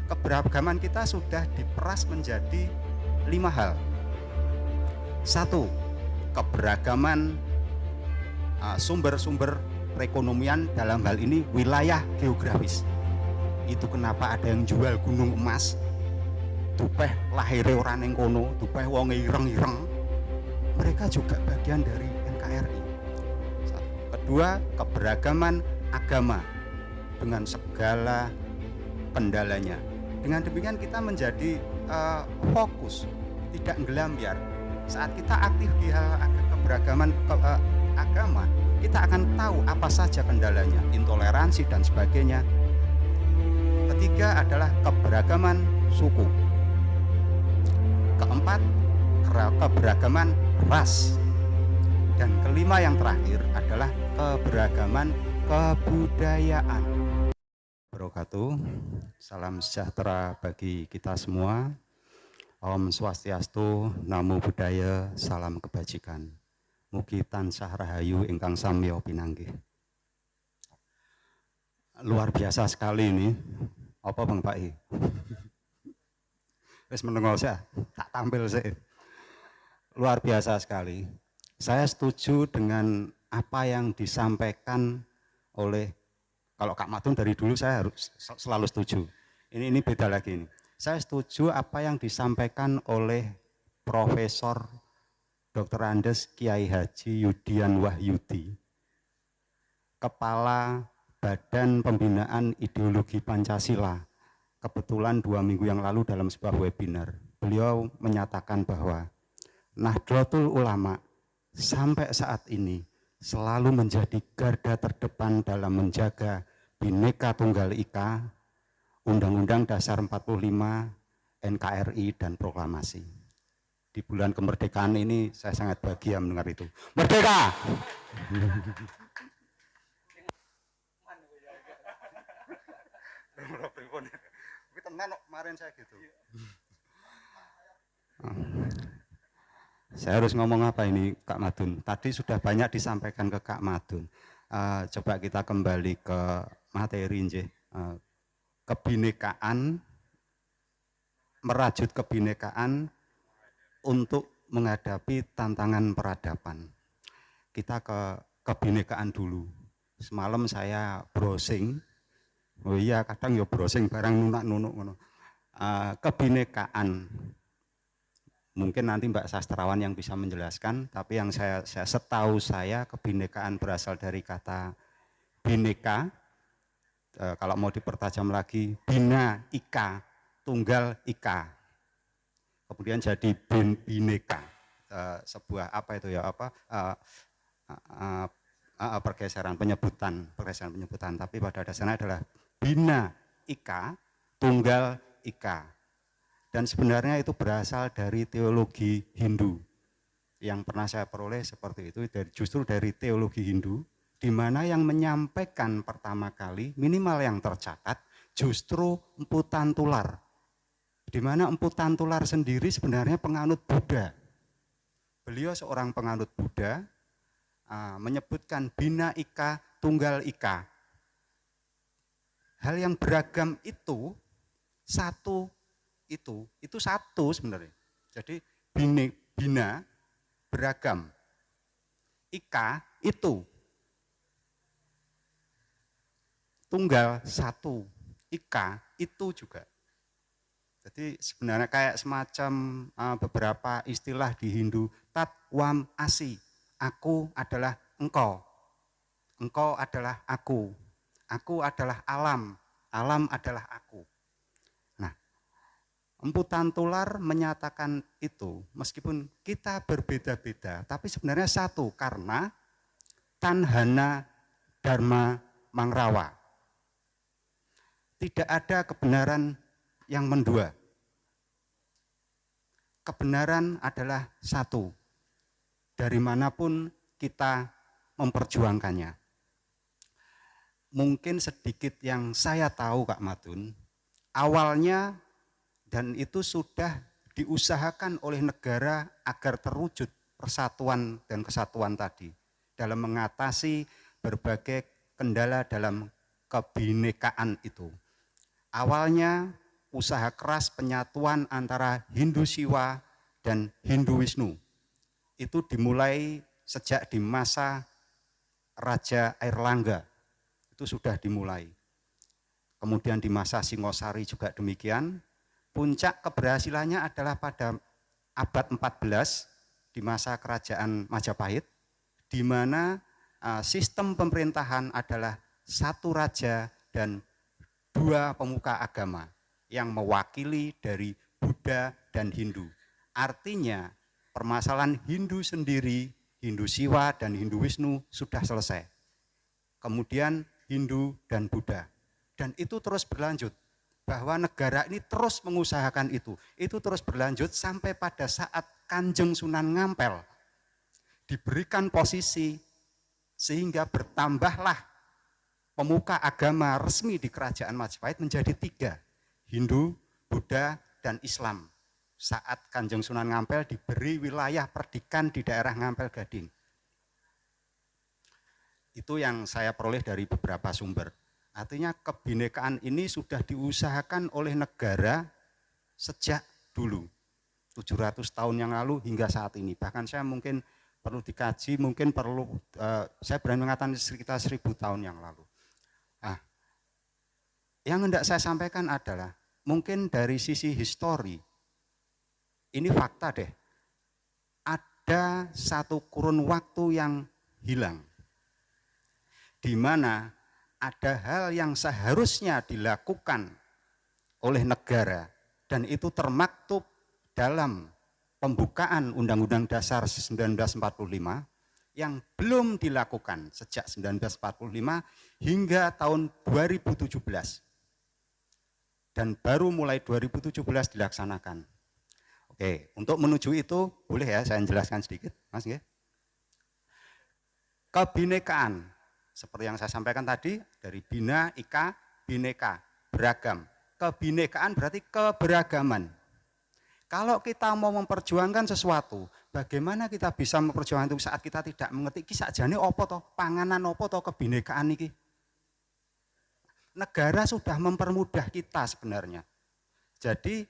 keberagaman kita sudah diperas menjadi 5 hal. 1. Keberagaman sumber-sumber perekonomian, dalam hal ini wilayah geografis. Itu kenapa ada yang jual gunung emas, dupeh lahire ora ning kono, dupeh wonge ireng-ireng. Mereka juga bagian dari NKRI. Kedua, keberagaman agama dengan segala kendalanya. Dengan demikian kita menjadi fokus, tidak ngelambiar. Saat kita aktif di hal keberagaman agama, kita akan tahu apa saja kendalanya, intoleransi dan sebagainya. Ketiga adalah keberagaman suku. Keempat, keberagaman ras. Dan kelima yang terakhir adalah keberagaman kebudayaan. Wabarakatuh. Salam sejahtera bagi kita semua. Om Swastiastu, Namo Buddhaya, salam kebajikan. Mugi tansah rahayu ingkang samya pinanggih. Luar biasa sekali ini. Apa Bang Pak I? Wis menengok saya, tak tampil sih. Luar biasa sekali. Saya setuju dengan apa yang disampaikan oleh, kalau Kak Matun dari dulu saya harus selalu setuju. Ini beda lagi ini. Saya setuju apa yang disampaikan oleh Profesor Dr. Andes Kiai Haji Yudian Wahyudi, Kepala Badan Pembinaan Ideologi Pancasila. Kebetulan 2 minggu yang lalu dalam sebuah webinar, beliau menyatakan bahwa Nahdlatul Ulama sampai saat ini selalu menjadi garda terdepan dalam menjaga Bhinneka Tunggal Ika, Undang-Undang Dasar 45, NKRI, dan proklamasi. Di bulan kemerdekaan ini saya sangat bahagia mendengar itu. Merdeka! Kemarin saya gitu. Saya harus ngomong apa ini Kak Madun? Tadi sudah banyak disampaikan ke Kak Madun. Coba kita kembali ke materi nggih. Kebinekaan, merajut kebinekaan untuk menghadapi tantangan peradaban. Kita ke kebinekaan dulu. Semalam saya browsing. Oh iya, kadang ya browsing barang nunak-nunuk. Kebinekaan. Mungkin nanti Mbak Sastrawan yang bisa menjelaskan, tapi yang saya setahu saya kebinekaan berasal dari kata bineka, kalau mau dipertajam lagi, bina ika, tunggal ika, kemudian jadi bineka, sebuah apa itu ya, pergeseran penyebutan, tapi pada dasarnya adalah bina ika, tunggal ika. Dan sebenarnya itu berasal dari teologi Hindu. Yang pernah saya peroleh seperti itu, justru dari teologi Hindu, di mana yang menyampaikan pertama kali, minimal yang tercatat, justru Empu Tantular. Di mana Empu Tantular sendiri sebenarnya penganut Buddha. Beliau seorang penganut Buddha, menyebutkan bina ika, tunggal ika. Hal yang beragam itu, itu satu sebenarnya. Jadi bina beragam, ika itu, tunggal satu, ika itu juga. Jadi sebenarnya kayak semacam beberapa istilah di Hindu, tat wam asi, aku adalah engkau, engkau adalah aku adalah alam, alam adalah aku. Empu Tantular menyatakan itu, meskipun kita berbeda-beda, tapi sebenarnya satu, karena tanhana dharma mangrawa. Tidak ada kebenaran yang mendua. Kebenaran adalah satu, dari manapun kita memperjuangkannya. Mungkin sedikit yang saya tahu Kak Madun, awalnya dan itu sudah diusahakan oleh negara agar terwujud persatuan dan kesatuan tadi dalam mengatasi berbagai kendala dalam kebinekaan itu. Awalnya usaha keras penyatuan antara Hindu Siwa dan Hindu Wisnu. Itu dimulai sejak di masa Raja Airlangga, itu sudah dimulai. Kemudian di masa Singosari juga demikian. Puncak keberhasilannya adalah pada abad 14 di masa kerajaan Majapahit, di mana sistem pemerintahan adalah satu raja dan dua pemuka agama yang mewakili dari Buddha dan Hindu. Artinya permasalahan Hindu sendiri, Hindu Siwa dan Hindu Wisnu sudah selesai. Kemudian Hindu dan Buddha. Dan itu terus berlanjut. Bahwa negara ini terus mengusahakan itu. Itu terus berlanjut sampai pada saat Kanjeng Sunan Ngampel diberikan posisi sehingga bertambahlah pemuka agama resmi di kerajaan Majapahit menjadi 3. Hindu, Buddha, dan Islam. Saat Kanjeng Sunan Ngampel diberi wilayah perdikan di daerah Ngampel Gading. Itu yang saya peroleh dari beberapa sumber. Artinya kebinekaan ini sudah diusahakan oleh negara sejak dulu. 700 tahun yang lalu hingga saat ini. Bahkan saya mungkin perlu dikaji, mungkin perlu, saya berani mengatakan sekitar 1000 tahun yang lalu. Nah, yang hendak saya sampaikan adalah, mungkin dari sisi histori, ini fakta deh, ada satu kurun waktu yang hilang, di mana ada hal yang seharusnya dilakukan oleh negara, dan itu termaktub dalam pembukaan Undang-Undang Dasar 1945 yang belum dilakukan sejak 1945 hingga tahun 2017. Dan baru mulai 2017 dilaksanakan. Oke, untuk menuju itu boleh ya saya jelaskan sedikit, Mas ya. Kebinekaan seperti yang saya sampaikan tadi dari bina, ika, bineka, beragam. Kebinekaan berarti keberagaman. Kalau kita mau memperjuangkan sesuatu, bagaimana kita bisa memperjuangkan itu saat kita tidak mengerti kisah jane opo toh, panganan opo toh kebinekaan ini. Negara sudah mempermudah kita sebenarnya. Jadi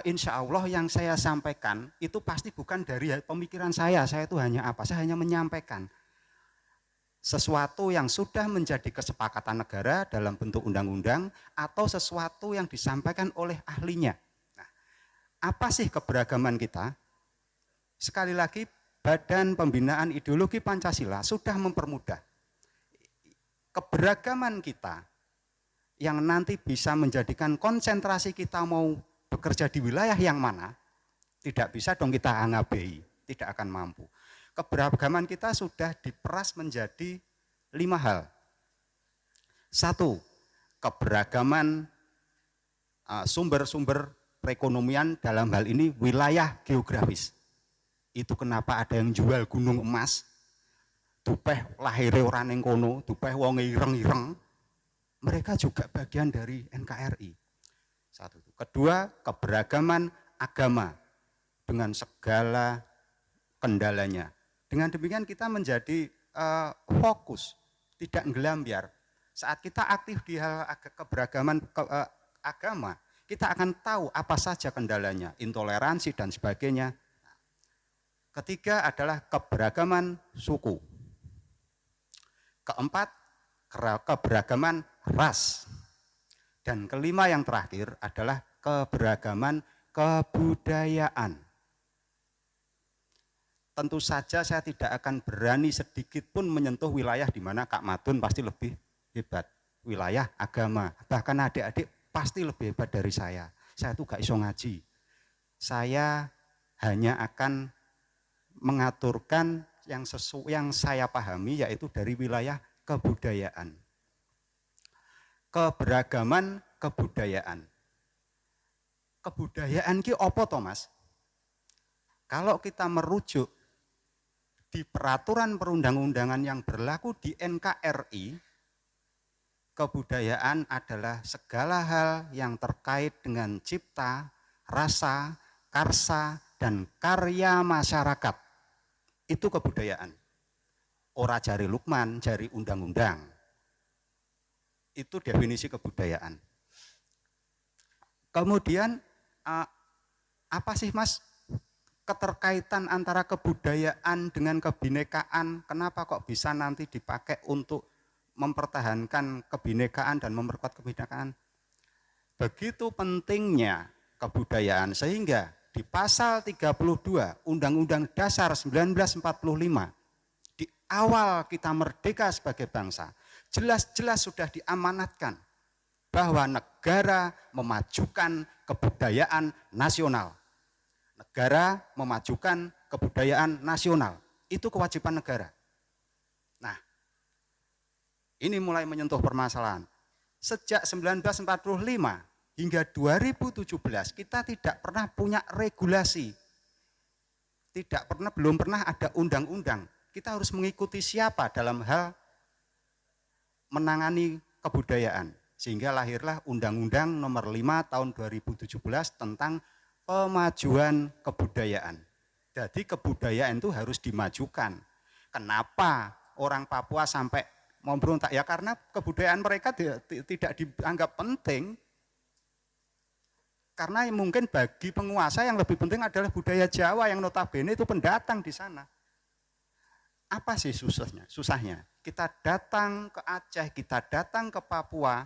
insya Allah yang saya sampaikan itu pasti bukan dari pemikiran saya itu hanya apa, saya hanya menyampaikan sesuatu yang sudah menjadi kesepakatan negara dalam bentuk undang-undang atau sesuatu yang disampaikan oleh ahlinya. Apa sih keberagaman kita? Sekali lagi, Badan Pembinaan Ideologi Pancasila sudah mempermudah. Keberagaman kita yang nanti bisa menjadikan konsentrasi kita mau bekerja di wilayah yang mana, tidak bisa dong kita angabei, tidak akan mampu. Keberagaman kita sudah diperas menjadi 5 hal. 1, keberagaman sumber-sumber perekonomian, dalam hal ini wilayah geografis. Itu kenapa ada yang jual gunung emas, dupeh lahire ora ning kono, dupeh wonge ireng-ireng, mereka juga bagian dari NKRI. 1. Kedua, keberagaman agama dengan segala kendalanya. Dengan demikian kita menjadi fokus, tidak ngelambiar. Saat kita aktif di hal keberagaman agama, kita akan tahu apa saja kendalanya, intoleransi dan sebagainya. Ketiga adalah keberagaman suku. Keempat, keberagaman ras. Dan kelima yang terakhir adalah keberagaman kebudayaan. Tentu saja saya tidak akan berani sedikit pun menyentuh wilayah di mana Kak Madun pasti lebih hebat. Wilayah agama, bahkan adik-adik pasti lebih hebat dari saya. Saya tuh gak iso ngaji. Saya hanya akan mengaturkan yang saya pahami, yaitu dari wilayah kebudayaan. Keberagaman kebudayaan. Kebudayaan ki opo to, Mas? Kalau kita merujuk di peraturan perundang-undangan yang berlaku di NKRI, kebudayaan adalah segala hal yang terkait dengan cipta, rasa, karsa, dan karya masyarakat. Itu kebudayaan. Ora jari Lukman, jari undang-undang. Itu definisi kebudayaan. Kemudian apa sih Mas keterkaitan antara kebudayaan dengan kebinekaan? Kenapa kok bisa nanti dipakai untuk mempertahankan kebinekaan dan memperkuat kebinekaan? Begitu pentingnya kebudayaan sehingga di pasal 32 Undang-Undang Dasar 1945 di awal kita merdeka sebagai bangsa jelas-jelas sudah diamanatkan bahwa negara memajukan kebudayaan nasional. Negara memajukan kebudayaan nasional. Itu kewajiban negara. Nah, ini mulai menyentuh permasalahan. Sejak 1945 hingga 2017 kita tidak pernah punya regulasi. Belum pernah ada undang-undang. Kita harus mengikuti siapa dalam hal menangani kebudayaan. Sehingga lahirlah Undang-Undang Nomor 5 Tahun 2017 tentang pemajuan kebudayaan. Jadi kebudayaan itu harus dimajukan. Kenapa orang Papua sampai memberontak? Ya karena kebudayaan mereka tidak dianggap penting. Karena mungkin bagi penguasa yang lebih penting adalah budaya Jawa yang notabene itu pendatang di sana. Apa sih susahnya? Kita datang ke Aceh, kita datang ke Papua,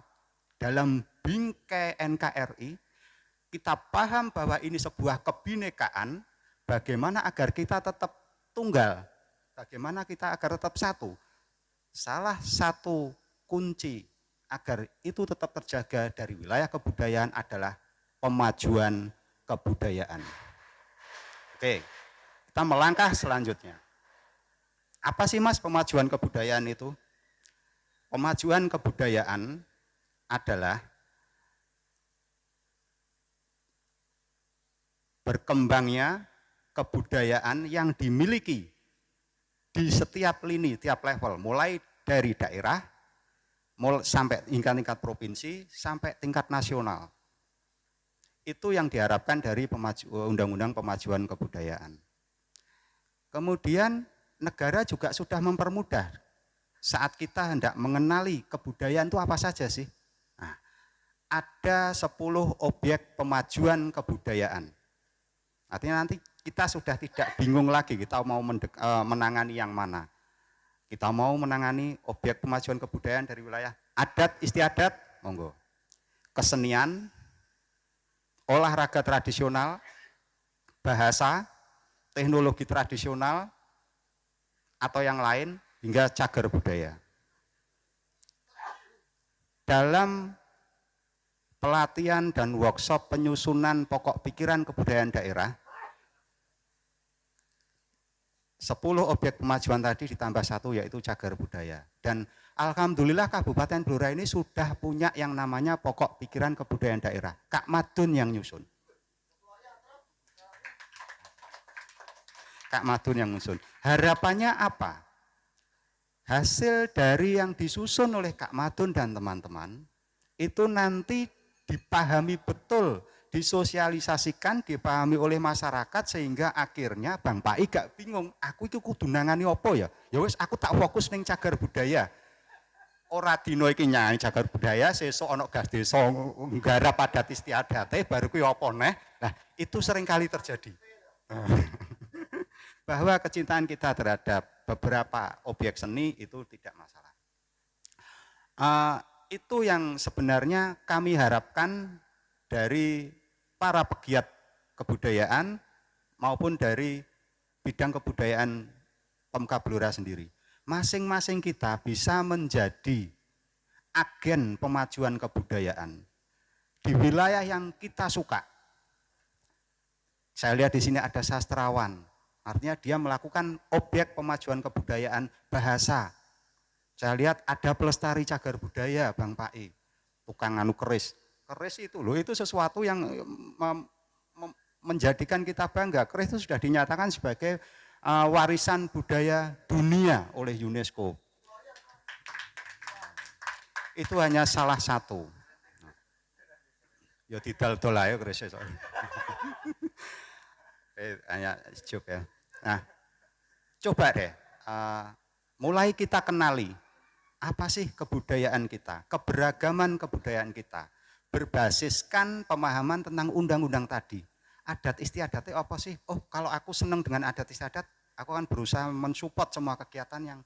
dalam bingkai NKRI, kita paham bahwa ini sebuah kebinekaan, bagaimana agar kita tetap tunggal, bagaimana kita agar tetap satu. Salah satu kunci agar itu tetap terjaga dari wilayah kebudayaan adalah pemajuan kebudayaan. Oke, kita melangkah selanjutnya. Apa sih Mas pemajuan kebudayaan itu? Pemajuan kebudayaan adalah berkembangnya kebudayaan yang dimiliki di setiap lini, tiap level, mulai dari daerah sampai tingkat provinsi sampai tingkat nasional. Itu yang diharapkan dari Undang-Undang Pemajuan Kebudayaan. Kemudian negara juga sudah mempermudah saat kita hendak mengenali kebudayaan itu apa saja sih? Nah, ada 10 objek pemajuan kebudayaan. Artinya nanti kita sudah tidak bingung lagi kita mau menangani yang mana. Kita mau menangani objek pemajuan kebudayaan dari wilayah adat istiadat, monggo. Kesenian, olahraga tradisional, bahasa, teknologi tradisional, atau yang lain, hingga cagar budaya. Dalam pelatihan dan workshop penyusunan pokok pikiran kebudayaan daerah, 10 objek pemajuan tadi ditambah 1 yaitu cagar budaya. Dan alhamdulillah Kabupaten Blora ini sudah punya yang namanya pokok pikiran kebudayaan daerah. Kak Madun yang nyusun. Kak Madun yang nyusun. Harapannya apa? Hasil dari yang disusun oleh Kak Madun dan teman-teman itu nanti dipahami betul, disosialisasikan, dipahami oleh masyarakat sehingga akhirnya Bang Pai gak bingung, aku itu kudu nangani apa ya? Ya wis aku tak fokus ning cagar budaya. Ora dino iki nyanyi cagar budaya, sesuk ana gas desa nggarap adat istiadate baru kuwi apa neh. Nah, itu sering kali terjadi. Bahwa kecintaan kita terhadap beberapa objek seni itu tidak masalah. Itu yang sebenarnya kami harapkan dari para pegiat kebudayaan maupun dari bidang kebudayaan Pemka Blora sendiri. Masing-masing kita bisa menjadi agen pemajuan kebudayaan di wilayah yang kita suka. Saya lihat di sini ada sastrawan, artinya dia melakukan objek pemajuan kebudayaan bahasa. Saya lihat ada pelestari cagar budaya, Bang Pai, tukang anu keris. Keris itu loh, itu sesuatu yang menjadikan kita bangga. Keris itu sudah dinyatakan sebagai warisan budaya dunia oleh UNESCO. Itu hanya salah satu. Ya didal-dol aja kerisnya soalnya. Hanya joke ya. Nah, coba deh, mulai kita kenali apa sih kebudayaan kita, keberagaman kebudayaan kita. berbasiskan pemahaman tentang undang-undang tadi. Adat istiadatnya apa sih? Oh, kalau aku senang dengan adat istiadat, aku akan berusaha mensupport semua kegiatan yang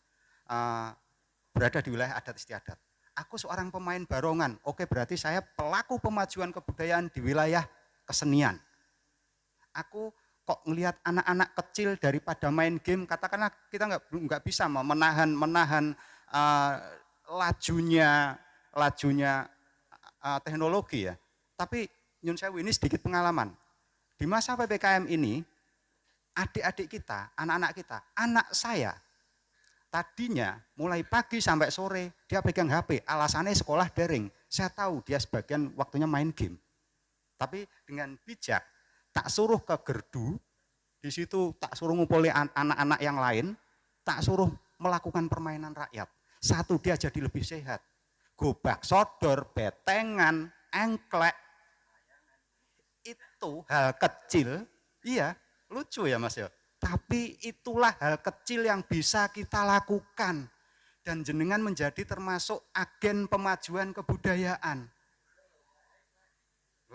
berada di wilayah adat istiadat. Aku seorang pemain barongan, oke berarti saya pelaku pemajuan kebudayaan di wilayah kesenian. Aku kok ngelihat anak-anak kecil daripada main game, katakanlah kita nggak bisa menahan lajunya teknologi ya. Tapi nyun sewu ini sedikit pengalaman. Di masa PPKM ini, adik-adik kita, anak-anak kita, anak saya, tadinya mulai pagi sampai sore dia pegang HP, alasannya sekolah daring. Saya tahu dia sebagian waktunya main game. Tapi dengan bijak, tak suruh ke gerdu, di situ tak suruh ngumpulin anak-anak yang lain, tak suruh melakukan permainan rakyat. Satu, dia jadi lebih sehat. Gobak sodor, betengan, engklek, itu hal kecil, iya lucu ya Mas ya. Tapi itulah hal kecil yang bisa kita lakukan. Dan jenengan menjadi termasuk agen pemajuan kebudayaan.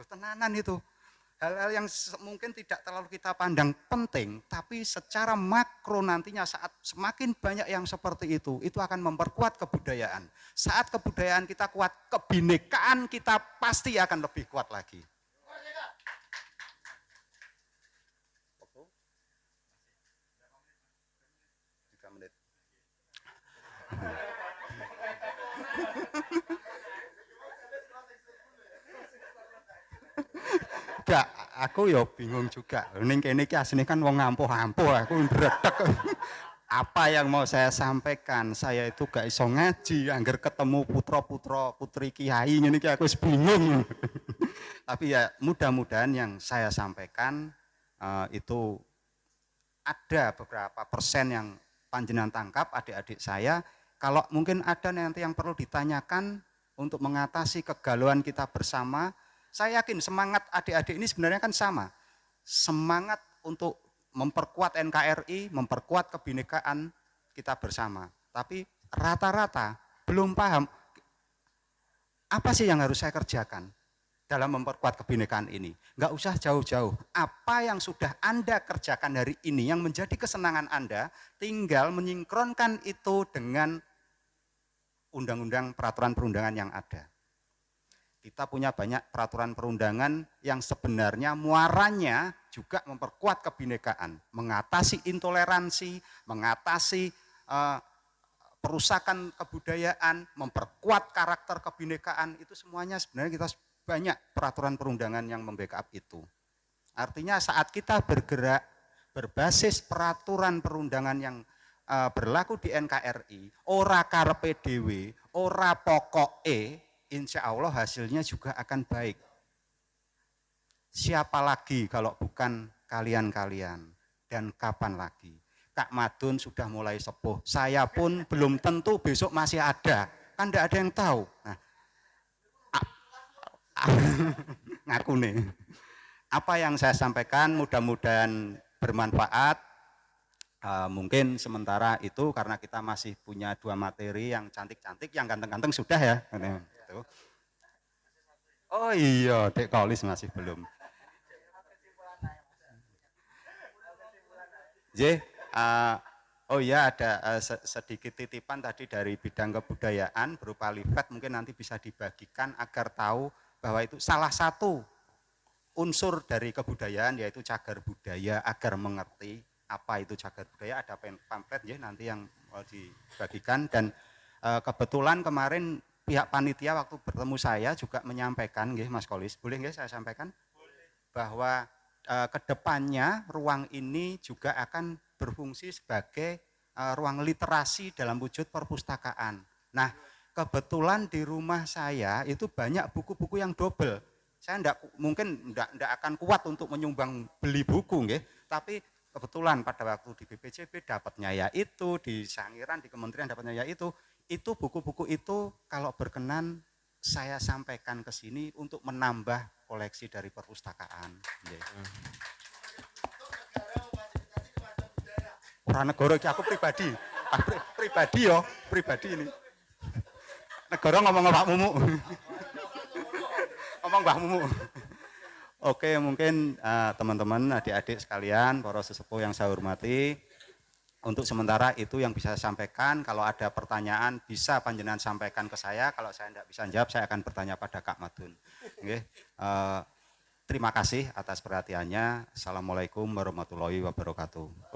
Tenanan itu. Hal-hal yang mungkin tidak terlalu kita pandang penting, tapi secara makro nantinya saat semakin banyak yang seperti itu akan memperkuat kebudayaan. Saat kebudayaan kita kuat, kebinekaan kita pasti akan lebih kuat lagi. 3 menit. Gak, aku ya bingung juga. Ning kene iki asline kan wong ampuh-ampuh, aku ndredeg. Apa yang mau saya sampaikan? Saya itu gak iso ngaji, angger ketemu putra-putra putri kiai ngene iki aku bingung. Tapi ya mudah-mudahan yang saya sampaikan itu ada beberapa persen yang panjenengan tangkap adik-adik saya. Kalau mungkin ada nanti yang perlu ditanyakan untuk mengatasi kegalauan kita bersama, saya yakin semangat adik-adik ini sebenarnya kan sama. Semangat untuk memperkuat NKRI, memperkuat kebinekaan kita bersama. Tapi rata-rata belum paham apa sih yang harus saya kerjakan dalam memperkuat kebinekaan ini. Enggak usah jauh-jauh. Apa yang sudah Anda kerjakan hari ini yang menjadi kesenangan Anda, tinggal menyinkronkan itu dengan undang-undang peraturan perundangan yang ada. Kita punya banyak peraturan perundangan yang sebenarnya muaranya juga memperkuat kebinekaan, mengatasi intoleransi, mengatasi perusakan kebudayaan, memperkuat karakter kebinekaan, itu semuanya sebenarnya kita banyak peraturan perundangan yang membackup itu. Artinya saat kita bergerak berbasis peraturan perundangan yang berlaku di NKRI, ora karepe dhewe, ora pokoke, insya Allah hasilnya juga akan baik. Siapa lagi kalau bukan kalian-kalian, dan kapan lagi? Kak Madun sudah mulai sepuh, saya pun belum tentu besok masih ada, kan tidak ada yang tahu. Nah, ngaku nih. Apa yang saya sampaikan mudah-mudahan bermanfaat. Mungkin sementara itu karena kita masih punya 2 materi yang cantik-cantik, yang ganteng-ganteng sudah ya. Oh iya, Dek Kolis masih belum. Oh iya, ada sedikit titipan tadi dari bidang kebudayaan berupa leaflet, mungkin nanti bisa dibagikan agar tahu bahwa itu salah satu unsur dari kebudayaan yaitu cagar budaya, agar mengerti apa itu cagar budaya. Ada pamflet ya nanti yang mau dibagikan. Dan kebetulan kemarin pihak panitia waktu bertemu saya juga menyampaikan, Mas Kolis, boleh nggih saya sampaikan? Boleh. Bahwa kedepannya ruang ini juga akan berfungsi sebagai ruang literasi dalam wujud perpustakaan. Nah, kebetulan di rumah saya itu banyak buku-buku yang double. Saya mungkin enggak akan kuat untuk menyumbang beli buku, tapi kebetulan pada waktu di BPJB dapatnya ya itu, di Sangiran, di Kementerian dapatnya ya itu buku-buku itu kalau berkenan saya sampaikan ke sini untuk menambah koleksi dari perpustakaan. Orang negara aku pribadi, pribadi ini. Negara ngomong Pak Mumu. Ngomong mbahmu. Oke, mungkin teman-teman, adik-adik sekalian, para sesepuh yang saya hormati, untuk sementara itu yang bisa saya sampaikan. Kalau ada pertanyaan bisa panjenengan sampaikan ke saya. Kalau saya tidak bisa jawab, saya akan bertanya pada Kak Madun. Oke, terima kasih atas perhatiannya. Assalamualaikum warahmatullahi wabarakatuh.